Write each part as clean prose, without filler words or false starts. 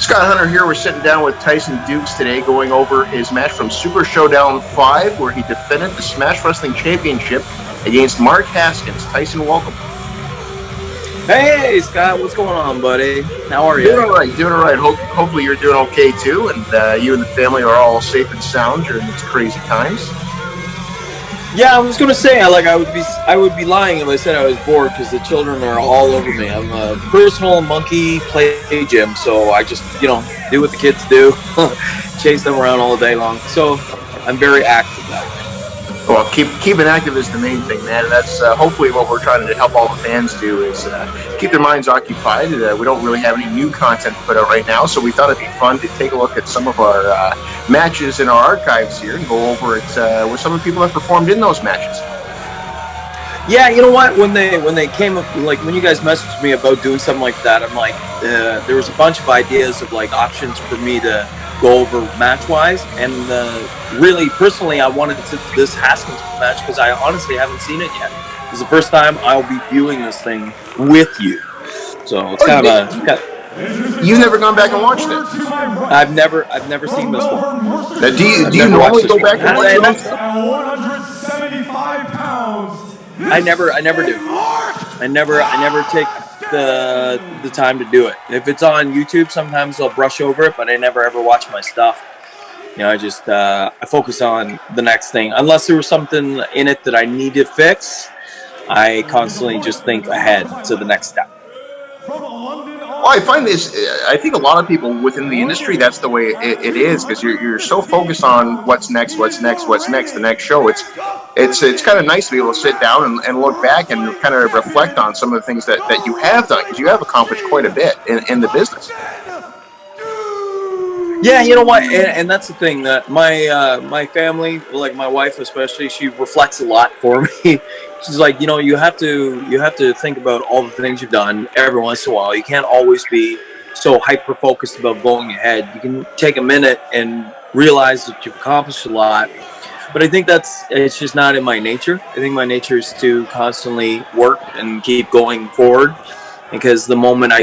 Scott Hunter here. We're sitting down with Tyson Dux today, going over his match from Super Showdown 5, where he defended the Smash Wrestling Championship against Mark Haskins. Tyson, welcome. Hey, Scott, what's going on, buddy? How are you? Doing all right. Hopefully you're doing okay, too, and you and the family are all safe and sound during these crazy times. Yeah, I was gonna say, I would be lying if I said I was bored, because the children are all over me. I'm a personal monkey play gym, so I just, do what the kids do, chase them around all day long. So I'm very active that way. Well, keeping active is the main thing, man. And that's hopefully what we're trying to help all the fans do is keep their minds occupied. We don't really have any new content to put out right now, so we thought it'd be fun to take a look at some of our matches in our archives here and go over it with some of the people that performed in those matches. Yeah, you know what? When they came up, like when you guys messaged me about doing something like that, I'm like, there was a bunch of ideas of like options for me to go over match-wise, and really, personally, I wanted this Haskins match because I honestly haven't seen it yet. This is the first time I'll be viewing this thing with you, so it's You've never gone back and watched it? I've never seen this one. Now, do you normally go back and watch it? 175 pounds. I never do. I never take the time to do it. If it's on YouTube, sometimes I'll brush over it, but I never ever watch my stuff. I just I focus on the next thing. Unless there was something in it that I need to fix, I constantly just think ahead to the next step. Well, I find this. I think a lot of people within the industry, that's the way it is, because you're so focused on what's next, the next show. It's kind of nice to be able to sit down and look back and kind of reflect on some of the things that you have done, because you have accomplished quite a bit in the business. Yeah, you know what, and that's the thing, that my family, like my wife especially, she reflects a lot for me. She's like, you have to think about all the things you've done every once in a while. You can't always be so hyper focused about going ahead. You can take a minute and realize that you've accomplished a lot. But I think it's just not in my nature. I think my nature is to constantly work and keep going forward, because the moment I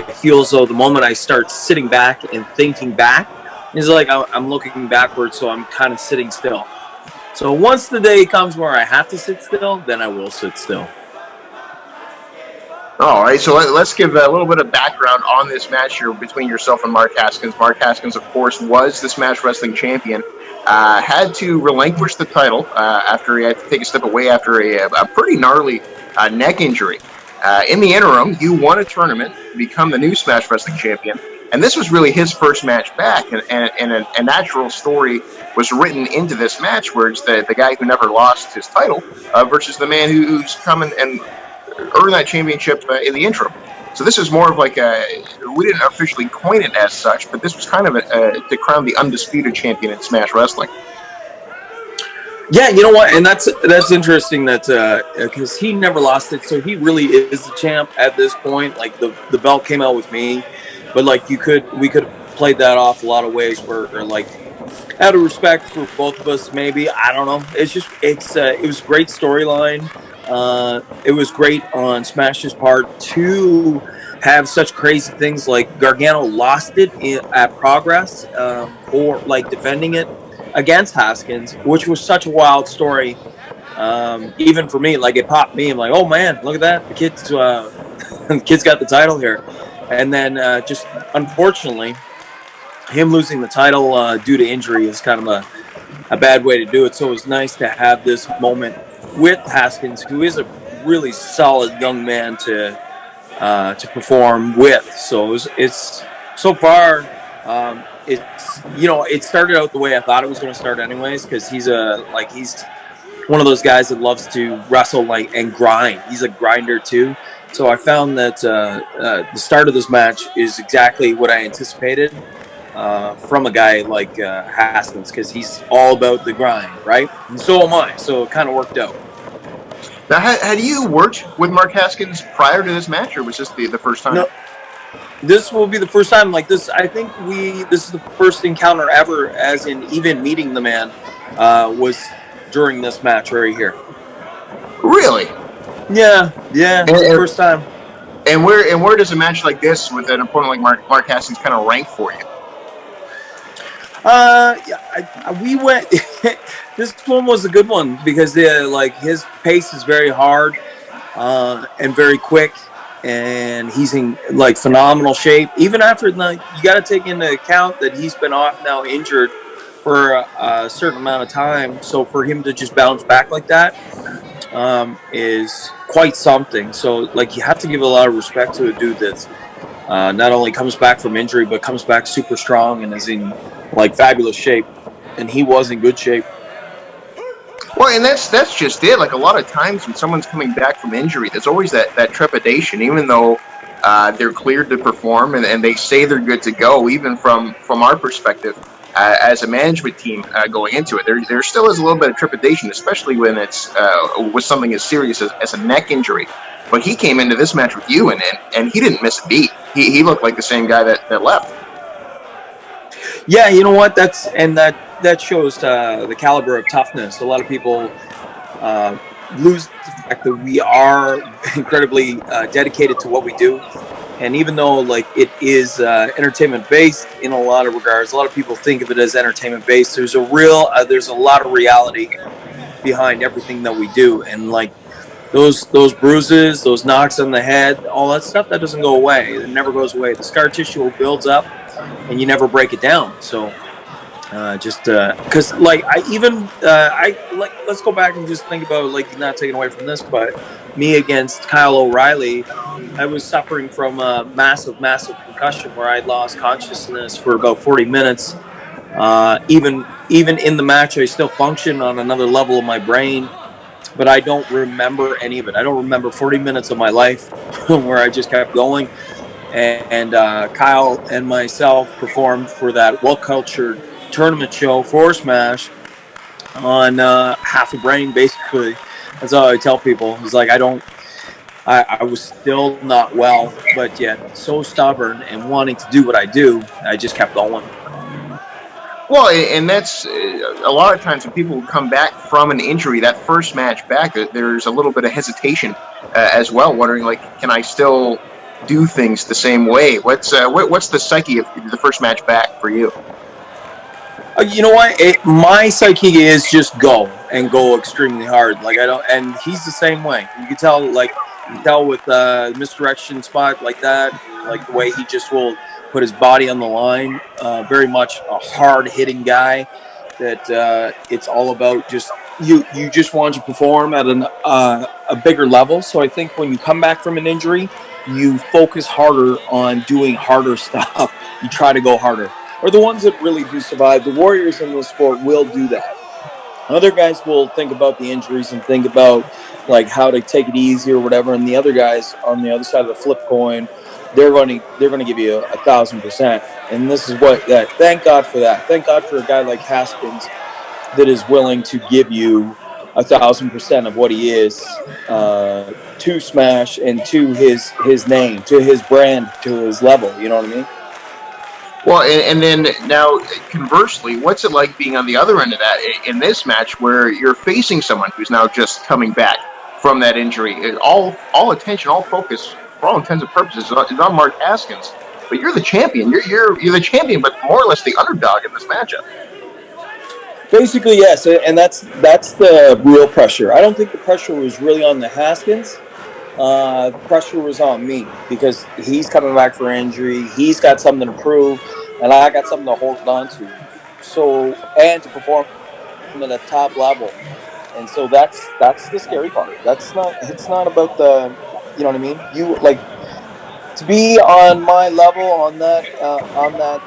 start sitting back and thinking back, it's like I'm looking backwards, so I'm kind of sitting still. So once the day comes where I have to sit still, then I will sit still. All right, so let's give a little bit of background on this match here between yourself and Mark Haskins. Mark Haskins, of course, was the Smash Wrestling champion. Had to relinquish the title after he had to take a step away after a pretty gnarly neck injury. In the interim, you won a tournament to become the new Smash Wrestling champion. And this was really his first match back, and a natural story was written into this match, where it's the guy who never lost his title versus the man who's come and earned that championship in the interim. So this is more of like we didn't officially coin it as such, but this was kind of to crown the undisputed champion in Smash Wrestling. Yeah, you know what, and that's interesting that because he never lost it, so he really is the champ at this point. Like the belt came out with me. But like we could have played that off a lot of ways, where like out of respect for both of us, maybe, I don't know. It was a great storyline. It was great on Smash's part to have such crazy things like Gargano lost it at Progress for like defending it against Haskins, which was such a wild story. Even for me, like it popped me. I'm like, oh man, look at that, the kid's got the title here. And then just unfortunately, him losing the title due to injury is kind of a bad way to do it. So it was nice to have this moment with Haskins, who is a really solid young man to perform with. So it's so far, it started out the way I thought it was going to start anyways, because he's one of those guys that loves to wrestle and grind. He's a grinder too. So I found that the start of this match is exactly what I anticipated from a guy like Haskins, because he's all about the grind, right? And so am I. So it kind of worked out. Now, had you worked with Mark Haskins prior to this match, or was this the first time? No, this will be the first time. Like this, I think this is the first encounter ever, as in even meeting the man, was during this match right here. Really? Yeah, it's the first time. And where does a match like this with an opponent like Mark Haskins kind of rank for you? Yeah, we went. This one was a good one because like his pace is very hard and very quick, and he's in like phenomenal shape. Even after like you got to take into account that he's been off now injured for a certain amount of time. So for him to just bounce back like that is quite something. So like you have to give a lot of respect to a dude that's not only comes back from injury but comes back super strong and is in like fabulous shape. And he was in good shape. Well, and that's just it. Like a lot of times when someone's coming back from injury, there's always that trepidation, even though they're cleared to perform and they say they're good to go. Even from our perspective, as a management team going into it, there still is a little bit of trepidation, especially when it's with something as serious as a neck injury. But he came into this match with you, and he didn't miss a beat. He looked like the same guy that left. Yeah, you know what? That shows the caliber of toughness. A lot of people lose the fact that we are incredibly dedicated to what we do. And even though like it is entertainment based in a lot of regards, a lot of people think of it as entertainment based. There's a lot of reality behind everything that we do, and like those bruises, those knocks on the head, all that stuff that doesn't go away. It never goes away. The scar tissue builds up, and you never break it down. So just because like I like, let's go back and just think about, like, not taking away from this, but me against Kyle O'Reilly, I was suffering from a massive concussion where I lost consciousness for about 40 minutes. Even in the match, I still function on another level of my brain, but I don't remember any of it. I don't remember 40 minutes of my life where I just kept going. And Kyle and myself performed for that well-cultured tournament show for Smash on half a brain, basically. That's all I tell people. It's like I was still not well, but yet so stubborn and wanting to do what I do, I just kept going. Well, and that's a lot of times when people come back from an injury, that first match back, there's a little bit of hesitation as well, wondering, like, can I still do things the same way? What's the psyche of the first match back for you? You know what? My psyche is just go and go extremely hard. Like I don't, and he's the same way. You can tell with misdirection spot like that, like the way he just will put his body on the line. Very much a hard hitting guy. That it's all about just you just want to perform at a bigger level. So I think when you come back from an injury, you focus harder on doing harder stuff. You try to go harder. Are the ones that really do survive. The warriors in this sport will do that. Other guys will think about the injuries and think about like how to take it easy or whatever. And the other guys on the other side of the flip coin, they're going to give you 1,000%. And this is what that. Thank God for that. Thank God for a guy like Haskins that is willing to give you 1,000% of what he is to Smash and to his name, to his brand, to his level. You know what I mean? Well, and then now, conversely, what's it like being on the other end of that in this match where you're facing someone who's now just coming back from that injury? All attention, all focus, for all intents and purposes, is on Mark Haskins. But you're the champion. You're the champion, but more or less the underdog in this matchup. Basically, yes, and that's the real pressure. I don't think the pressure was really on the Haskins. The pressure was on me because he's coming back for injury. He's got something to prove, and I got something to hold on to. So, and to perform at a top level. And so that's the scary part. It's not about the, you know what I mean? You like to be on my level on that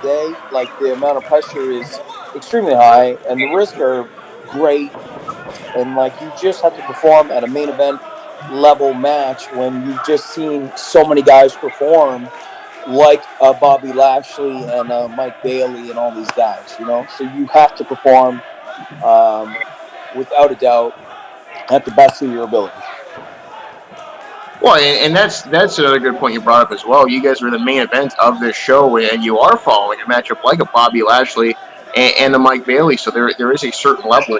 day. Like the amount of pressure is extremely high, and the risks are great. And like you just have to perform at a main event level match when you've just seen so many guys perform, like Bobby Lashley and Mike Bailey and all these guys, you know. So you have to perform without a doubt at the best of your ability. Well, and that's another good point you brought up as well. You guys are the main event of this show, and you are following a matchup like a Bobby Lashley and a Mike Bailey. So there is a certain level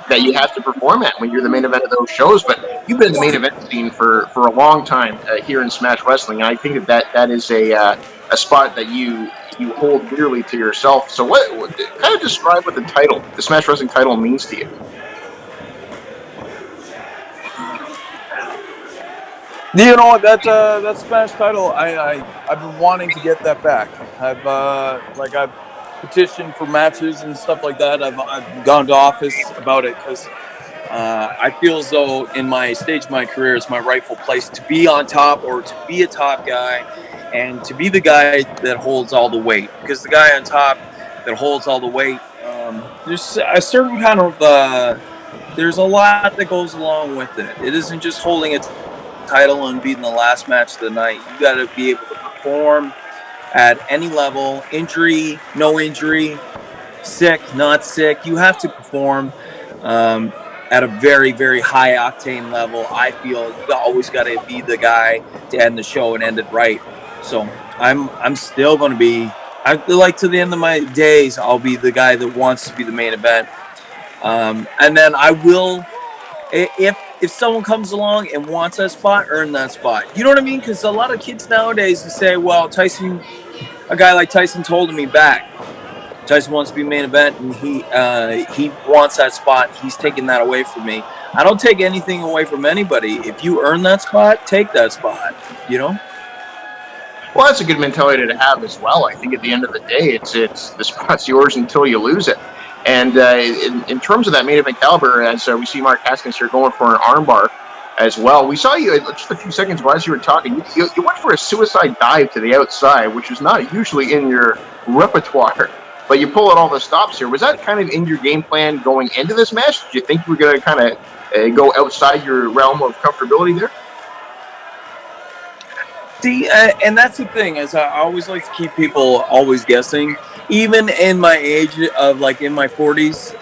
that you have to perform at when you're the main event of those shows. But you've been in the main event scene for a long time here in Smash Wrestling, and I think that is a spot that you you hold dearly to yourself. So what kind of describe what the Smash Wrestling title means to you? You know that Smash title. I've been wanting to get that back. I've petitioned for matches and stuff like that. I've gone to office about it because I feel as though in my stage of my career, it's my rightful place to be on top or to be a top guy and to be the guy that holds all the weight. Because the guy on top that holds all the weight, there's a certain kind of there's a lot that goes along with it. It isn't just holding a title and being the last match of the night. You got to be able to perform at any level, injury, no injury, sick, not sick. You have to perform at a very, very high octane level. I feel you always got to be the guy to end the show and end it right. So I'm still going to be. I like to the end of my days, I'll be the guy that wants to be the main event, and then I will. If someone comes along and wants that spot, earn that spot. You know what I mean? Because a lot of kids nowadays say, "Well, a guy like Tyson told me back. Tyson wants to be main event, and he wants that spot. He's taking that away from me. I don't take anything away from anybody. If you earn that spot, take that spot. You know." Well, that's a good mentality to have as well. I think at the end of the day, it's the spot's yours until you lose it. And in terms of that main event caliber, as we see Mark Haskins here going for an armbar as well, we saw you just a few seconds ago as you were talking. You went for a suicide dive to the outside, which is not usually in your repertoire. But you pull out all the stops here. Was that kind of in your game plan going into this match? Did you think you were going to kind of go outside your realm of comfortability there? See, and that's the thing is I always like to keep people always guessing, even in my age of like in my 40s.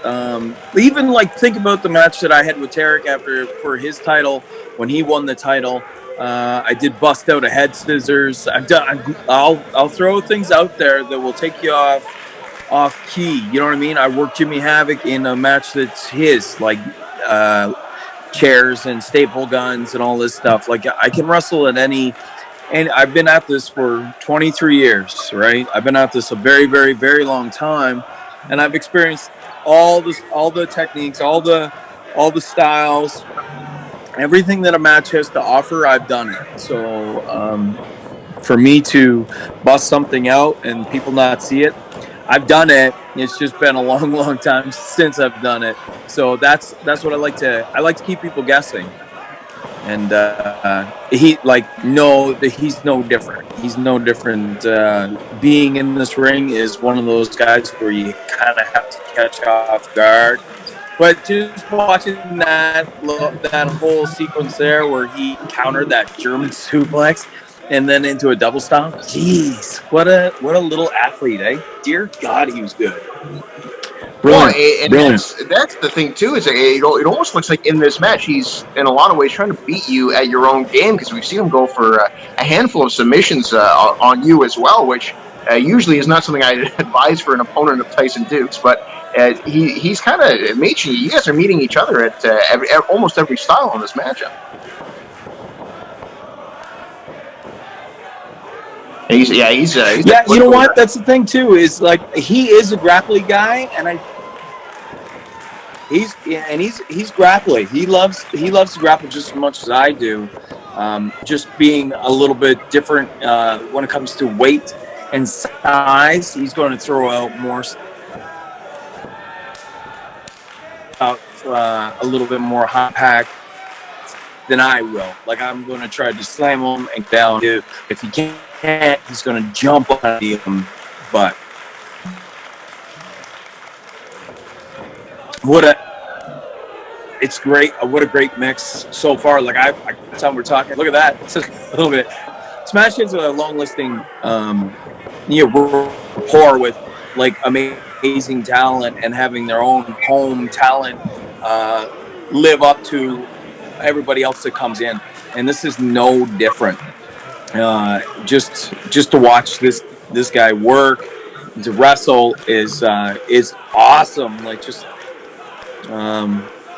Even like think about the match that I had with Tarek for his title when he won the title. I did bust out a head scissors. I'll throw things out there that will take you off key. You know what I mean? I worked Jimmy Havoc in a match that's his, like chairs and staple guns and all this stuff. Like I can wrestle at any. And I've been at this for 23 years, right? I've been at this a very, very, very long time, and I've experienced all the techniques, all the styles, everything that a match has to offer. I've done it. So for me to bust something out and people not see it, I've done it. It's just been a long, long time since I've done it. So that's what I like to keep people guessing. And he's no different. He's no different. Being in this ring is one of those guys where you kind of have to catch off guard. But just watching that whole sequence there where he countered that German suplex and then into a double stomp. Jeez, what a little athlete, eh? Dear God, he was good. Brilliant. Well, and that's the thing too. Is it almost looks like in this match he's in a lot of ways trying to beat you at your own game, because we've seen him go for a handful of submissions on you as well, which usually is not something I advise for an opponent of Tyson Dux. But he's kind of meeting you. You guys are meeting each other at almost every style in this matchup. He's you know what? That's the thing too. Is like he is a grappling guy, and he's grappling. He loves to grapple just as much as I do. Just being a little bit different when it comes to weight and size. He's going to throw out more a little bit more high pack than I will. Like I'm going to try to slam him and down. If he can't, he's going to jump on him. But it's great. What a great mix so far. Like time we're talking. Look at that. It's just a little bit. Smash Hits a long listing, rapport with like amazing talent and having their own home talent live up to everybody else that comes in, and this is no different. Just to watch this guy work, to wrestle is awesome. Like just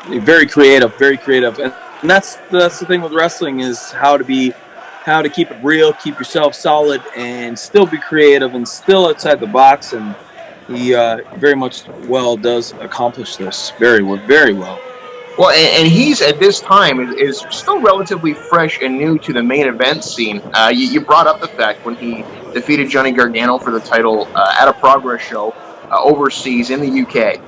very creative, and that's the thing with wrestling is how to be how to keep it real, keep yourself solid, and still be creative and still outside the box. And he very much well does accomplish this very well. Well, and he's at this time is still relatively fresh and new to the main event scene. You brought up the fact when he defeated Johnny Gargano for the title at a Progress show overseas in the UK.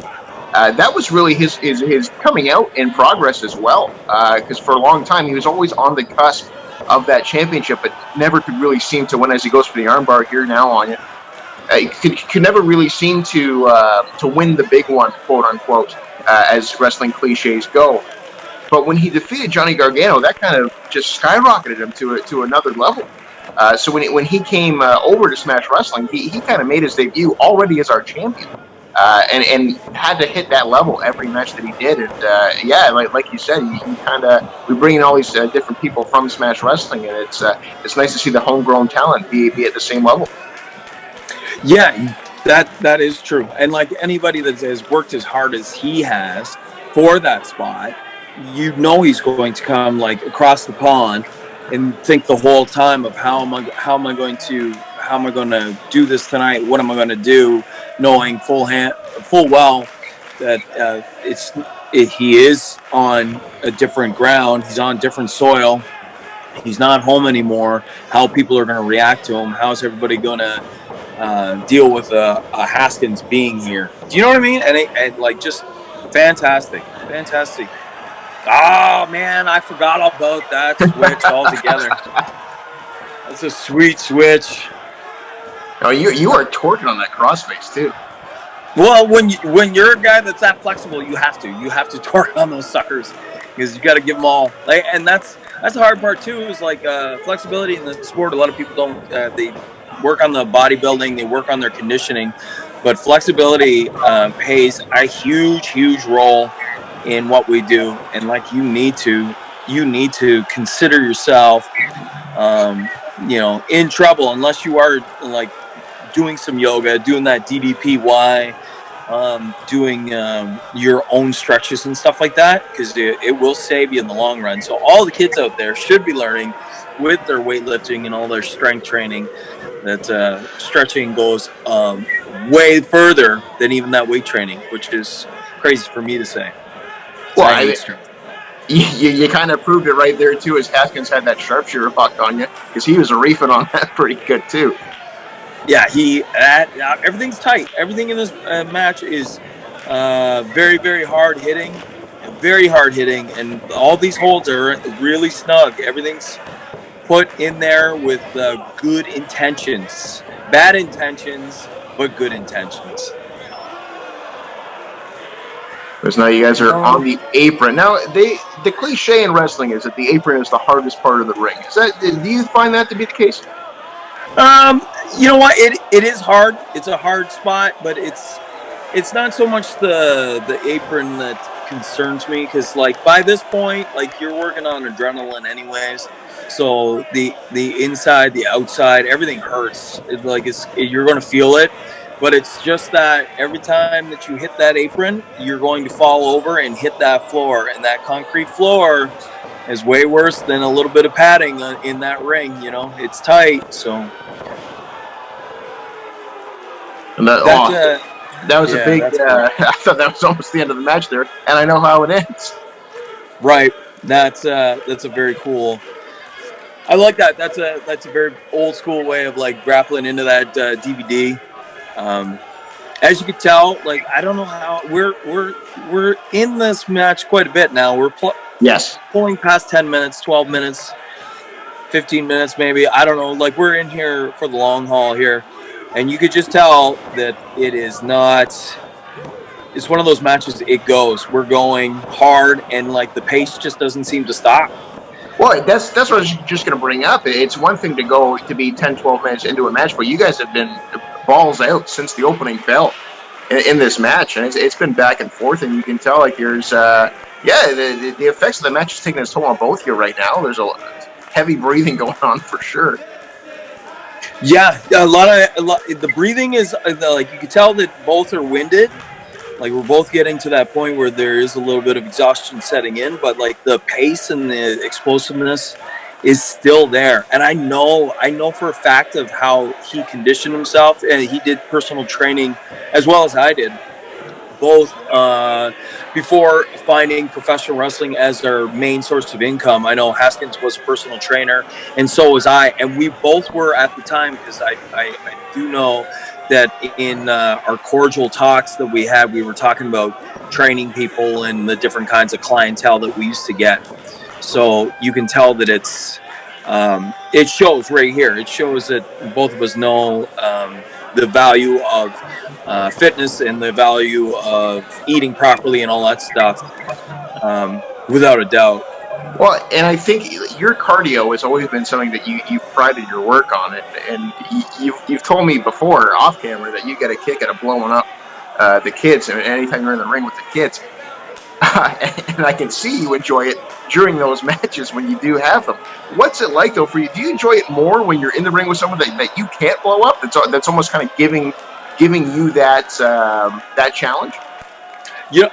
That was really his coming out in Progress as well, because for a long time he was always on the cusp of that championship, but never could really seem to win as he goes for the armbar here now on it. He could never really seem to win the big one, quote unquote, as wrestling cliches go. But when he defeated Johnny Gargano, that kind of just skyrocketed him to another level. So when he came over to Smash Wrestling, he kind of made his debut already as our champion, and had to hit that level every match that he did. And yeah, like you said, we bring in all these different people from Smash Wrestling, and it's nice to see the homegrown talent be at the same level. Yeah, that is true. And like anybody that has worked as hard as he has for that spot, you know he's going to come like across the pond and think the whole time of how am I going to do this tonight? What am I going to do? Knowing full well that he is on a different ground. He's on different soil. He's not home anymore. How people are going to react to him? How's everybody going to deal with a Haskins being here? Do you know what I mean? And like just fantastic. Oh man, I forgot about that switch altogether. That's a sweet switch. Oh, you are torquing on that crossface too. Well, when you're a guy that's that flexible, you have to torque on those suckers because you got to give them all. And that's the hard part too. Is like flexibility in the sport. A lot of people don't. They work on the bodybuilding, they work on their conditioning, but flexibility plays a huge role in what we do. And like you need to consider yourself, in trouble unless you are like doing some yoga, doing that DDPY, doing your own stretches and stuff like that, because it will save you in the long run. So all the kids out there should be learning with their weightlifting and all their strength training that stretching goes way further than even that weight training, which is crazy for me to say. Well, you kind of proved it right there too, as Haskins had that sharpshooter buck on you, because he was reefing on that pretty good too. Yeah, everything's tight. Everything in this match is very hard hitting, and all these holds are really snug. Everything's put in there with good intentions, bad intentions, but good intentions. Because now you guys are on the apron. Now, the cliche in wrestling is that the apron is the hardest part of the ring. Do you find that to be the case? You know what? It is hard. It's a hard spot, but it's not so much the apron that concerns me, because like by this point, like you're working on adrenaline anyways. So the inside, the outside, everything hurts. You're going to feel it. But it's just that every time that you hit that apron, you're going to fall over and hit that floor. And that concrete floor is way worse than a little bit of padding in that ring. It's tight. So and that was a big. I thought that was almost the end of the match there, and I know how it ends. Right. That's a very cool. I like that. That's a very old school way of like grappling into that DVD. As you can tell, like I don't know how we're in this match quite a bit now. We're pulling past 10 minutes, 12 minutes, 15 minutes maybe. I don't know. Like we're in here for the long haul here, and you could just tell that it is not. It's one of those matches. It goes. We're going hard, and like the pace just doesn't seem to stop. Well, that's what I was just going to bring up. It's one thing to go to be 10, 12 minutes into a match, but you guys have been balls out since the opening bell in this match, and it's been back and forth, and you can tell like there's the effects of the match is taking its toll on both here right now. There's a heavy breathing going on for sure. Yeah, a lot. The breathing is like you can tell that both are winded. Like we're both getting to that point where there is a little bit of exhaustion setting in, but like the pace and the explosiveness is still there. And I know for a fact of how he conditioned himself, and he did personal training as well as I did, both before finding professional wrestling as their main source of income. I know Haskins was a personal trainer, and so was I. And we both were at the time, because I do know that in our cordial talks that we had, we were talking about training people and the different kinds of clientele that we used to get. So you can tell that it shows right here. It shows that both of us know the value of fitness and the value of eating properly and all that stuff, without a doubt. Well, and I think your cardio has always been something that you prided your work on it, and you've told me before off camera that you get a kick out of blowing up the kids, and anytime you're in the ring with the kids. And I can see you enjoy it during those matches when you do have them. What's it like, though, for you? Do you enjoy it more when you're in the ring with someone that you can't blow up? That's almost kind of giving you that challenge?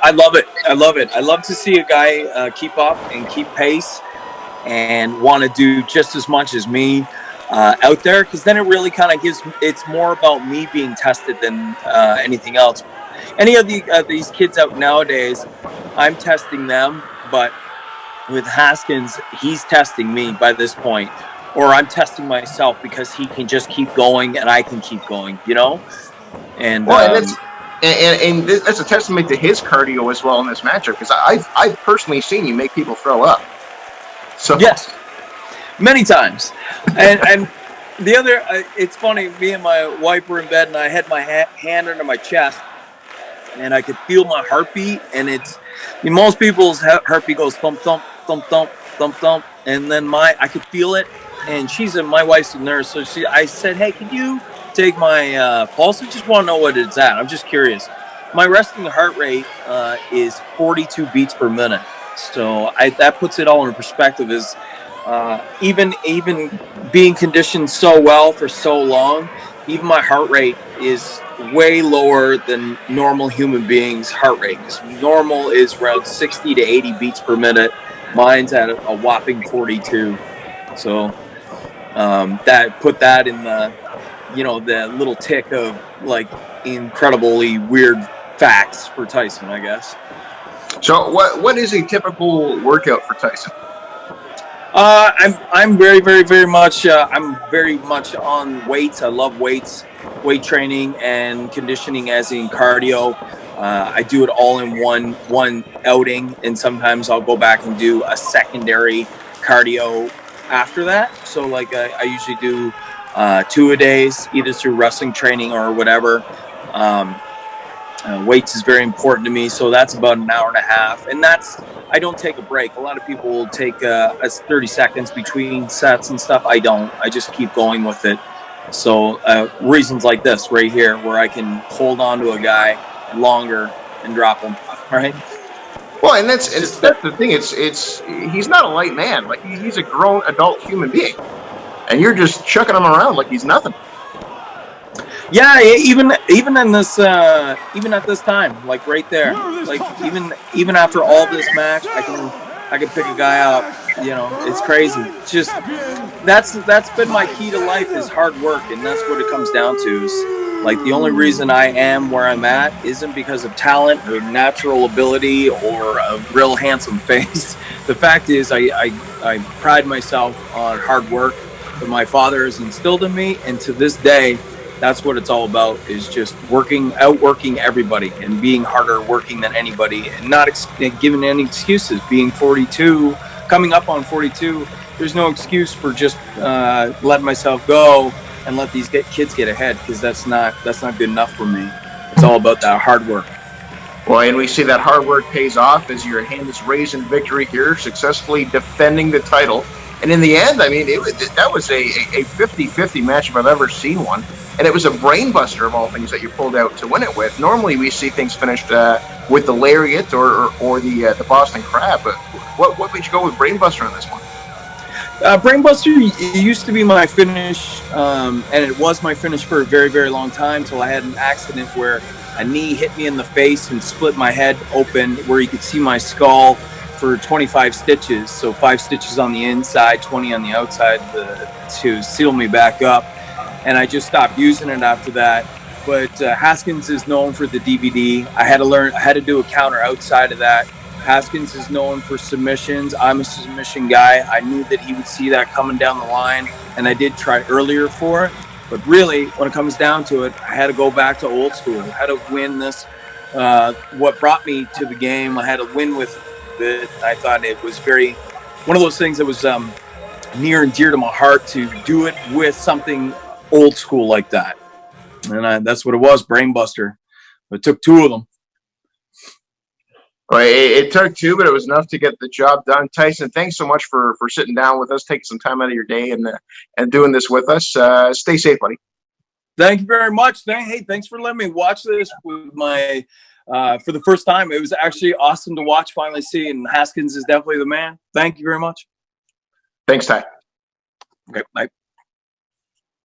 I love it. I love to see a guy keep up and keep pace and want to do just as much as me out there, because then it really kind of it's more about me being tested than anything else. Any of these kids out nowadays, I'm testing them, but with Haskins, he's testing me by this point, or I'm testing myself because he can just keep going and I can keep going, And well, and that's a testament to his cardio as well in this matchup, because I've personally seen you make people throw up. So yes, many times, and the other, it's funny. Me and my wife were in bed, and I had my hand under my chest, and I could feel my heartbeat. And most people's heartbeat goes thump thump thump thump thump thump, and then I could feel it. And my wife's a nurse, so I said, "Hey, can you take my pulse? I just want to know what it's at. I'm just curious." My resting heart rate is 42 beats per minute. So that puts it all in perspective. Is even being conditioned so well for so long, even my heart rate is way lower than normal human beings' heart rate. Because normal is around 60 to 80 beats per minute. Mine's at a whopping 42. So that put that in the little tick of like incredibly weird facts for Tyson, I guess. So what is a typical workout for Tyson? I'm very, very, very much I'm very much on weights. I love weights, weight training and conditioning, as in cardio. I do it all in one outing, and sometimes I'll go back and do a secondary cardio after that. So like I usually do 2-a-days, either through wrestling training or whatever. Weights is very important to me, so that's about an hour and a half, and I don't take a break. A lot of people will take 30 seconds between sets and stuff. I don't. I just keep going with it. So reasons like this right here, where I can hold on to a guy longer and drop him. All right. Well, and that's the thing. It's he's not a light man. Like he's a grown adult human being, and you're just chucking him around like he's nothing. Yeah, even in this even at this time, like right there, like even after all this match, I can pick a guy up. It's crazy. It's just that's been my key to life, is hard work, and that's what it comes down to. Is like the only reason I am where I'm at isn't because of talent or natural ability or a real handsome face. The fact is, I pride myself on hard work that my father has instilled in me, and to this day, that's what it's all about, is just outworking everybody and being harder working than anybody, and not giving any excuses. Being 42, coming up on 42, there's no excuse for just letting myself go and let these kids get ahead, because that's not good enough for me. It's all about that hard work. Well, and we see that hard work pays off as your hand is raised in victory here, successfully defending the title. And in the end, I mean, that was a 50-50 match if I've ever seen one. And it was a brainbuster of all things that you pulled out to win it with. Normally, we see things finished with the lariat or the Boston Crab. But what made you go with brainbuster on this one? Brainbuster used to be my finish, and it was my finish for a very, very long time, till I had an accident where a knee hit me in the face and split my head open, where you could see my skull for 25 stitches. So 5 stitches on the inside, 20 on the outside to seal me back up. And I just stopped using it after that. But Haskins is known for the DVD. I had to do a counter outside of that. Haskins is known for submissions. I'm a submission guy. I knew that he would see that coming down the line, and I did try earlier for it. But really, when it comes down to it, I had to go back to old school. I had to win this. What brought me to the game, I had to win with it. I thought it was one of those things that was near and dear to my heart to do it with something old school like that. And that's what it was, Brain Buster. It took 2 of them. Well, it took 2, but it was enough to get the job done. Tyson, thanks so much for sitting down with us, taking some time out of your day and doing this with us. Stay safe, buddy. Thank you very much. Hey, thanks for letting me watch this with my for the first time. It was actually awesome to watch, finally see, and Haskins is definitely the man. Thank you very much. Thanks, Ty. Okay, bye.